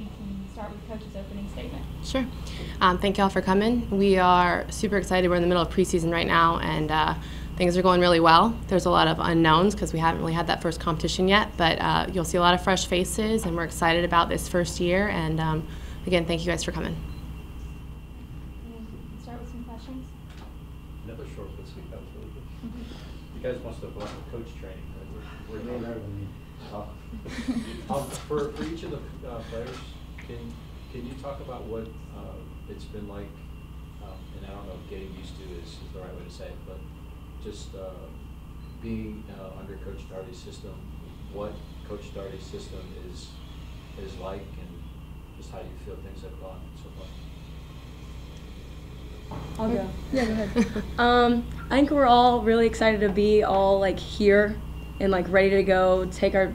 we can start with Coach's opening statement. Sure. Thank you all for coming. We are super excited. We're in the middle of preseason right now, and things are going really well. There's a lot of unknowns because we haven't really had that first competition yet, but you'll see a lot of fresh faces, and we're excited about this first year. And again, thank you guys for coming. Start with some questions. Another short but sweet. That was really good. You guys must have gone to coach training. We're for each of the players, can you talk about what it's been like? And I don't know if getting used to is the right way to say it, but just being under Coach Darty's system, what Coach Darty's system is like, and just how you feel things have gone so far. I'll go. Yeah, go ahead. I think we're all really excited to be all like here and like ready to go, take our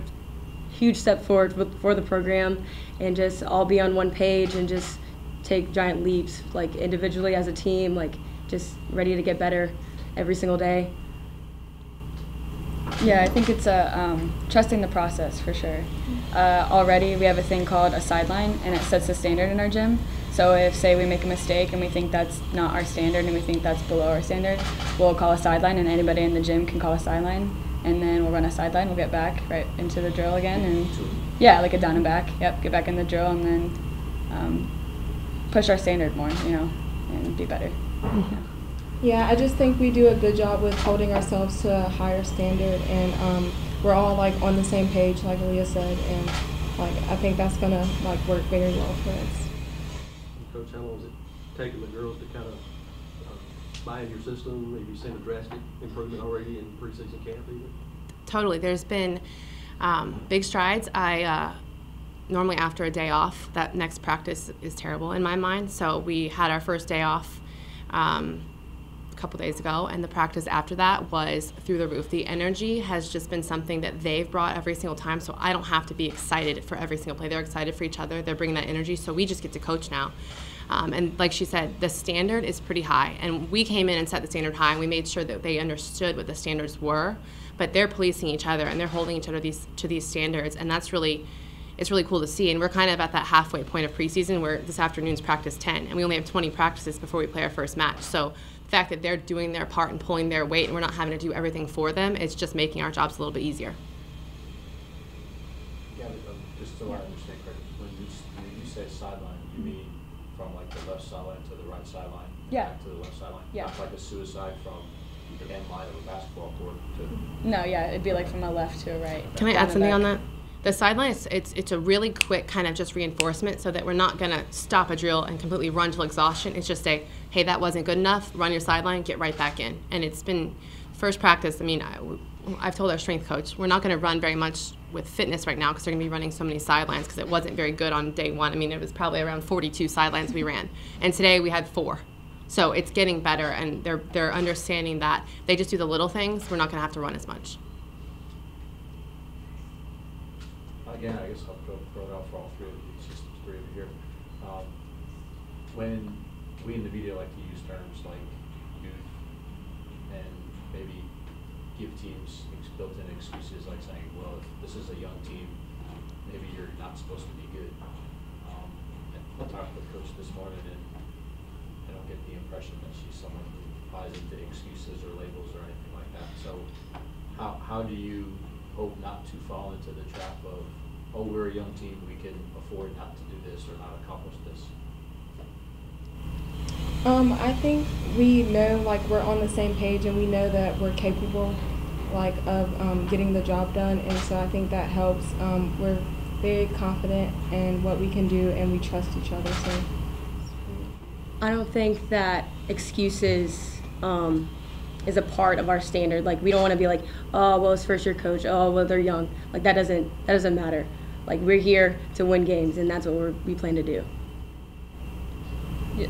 huge step forward for the program, and just all be on one page and just take giant leaps, like individually as a team, like just ready to get better every single day. Yeah, I think it's trusting the process for sure. Already we have a thing called a sideline, and it sets the standard in our gym. So if, say, we make a mistake and we think that's not our standard and we think that's below our standard, we'll call a sideline, and anybody in the gym can call a sideline, and then we'll run a sideline. We'll get back right into the drill again, and yeah, like a down and back. Yep, get back in the drill, and then push our standard more, and be better. Yeah, I just think we do a good job with holding ourselves to a higher standard, and we're all like on the same page, like Aaliyah said, and like I think that's gonna like work very well for us. Coach, how long has it taken the girls to kind of buy in your system? Have you seen a drastic improvement already in preseason camp even? Totally. There's been big strides. Normally after a day off, that next practice is terrible in my mind. So we had our first day off a couple days ago, and the practice after that was through the roof. The energy has just been something that they've brought every single time, so I don't have to be excited for every single play. They're excited for each other. They're bringing that energy, so we just get to coach now. And like she said, the standard is pretty high, and we came in and set the standard high, and we made sure that they understood what the standards were, but they're policing each other, and they're holding each other to these standards, and it's really cool to see. And we're kind of at that halfway point of preseason where this afternoon's practice 10, and we only have 20 practices before we play our first match. So the fact that they're doing their part and pulling their weight, and we're not having to do everything for them, it's just making our jobs a little bit easier. Yeah, just so I understand correctly, when you say sideline, you mean from like the left sideline to the right sideline? Yeah. Back to the left sideline? Yeah. Not like a suicide from the end line of a basketball court to... No, yeah, it'd be like from a left to a right. Can I add something on that? The sideline, it's a really quick kind of just reinforcement so that we're not going to stop a drill and completely run till exhaustion. It's just say, hey, that wasn't good enough, run your sideline, get right back in. And it's been first practice. I mean, I've told our strength coach, we're not going to run very much with fitness right now because they're going to be running so many sidelines because it wasn't very good on day one. I mean, it was probably around 42 sidelines we ran. And today we had 4. So it's getting better, and they're understanding that they just do the little things. We're not going to have to run as much. Again, I guess I'll throw it out for all three of you. It's just the three of you here. When we in the media like to use terms like youth and maybe give teams built-in excuses like saying, well, if this is a young team, maybe you're not supposed to be good. I talked with Coach this morning, and I don't get the impression that she's someone who buys into excuses or labels or anything like that. So how do you hope not to fall into the trap of, oh, we're a young team, we can afford not to do this or not accomplish this? I think we know, like, we're on the same page, and we know that we're capable, like, of getting the job done, and so I think that helps. We're very confident in what we can do, and we trust each other. So I don't think that excuses is a part of our standard. Like, we don't want to be like, oh, well, it's first year coach, oh, well, they're young. Like, that doesn't matter. Like, we're here to win games, and that's what we plan to do.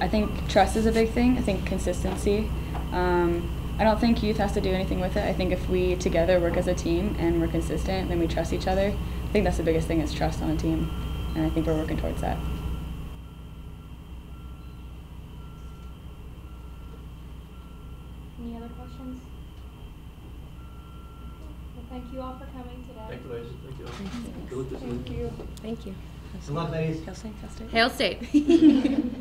I think trust is a big thing. I think consistency. I don't think youth has to do anything with it. I think if we together work as a team and we're consistent, then we trust each other. I think that's the biggest thing, is trust on a team, and I think we're working towards that. Any other questions? Well, thank you all for coming today. Thank you, ladies. Thank you. thank you. Thank you. Good luck, ladies. Hail State, Hail State. Hail State.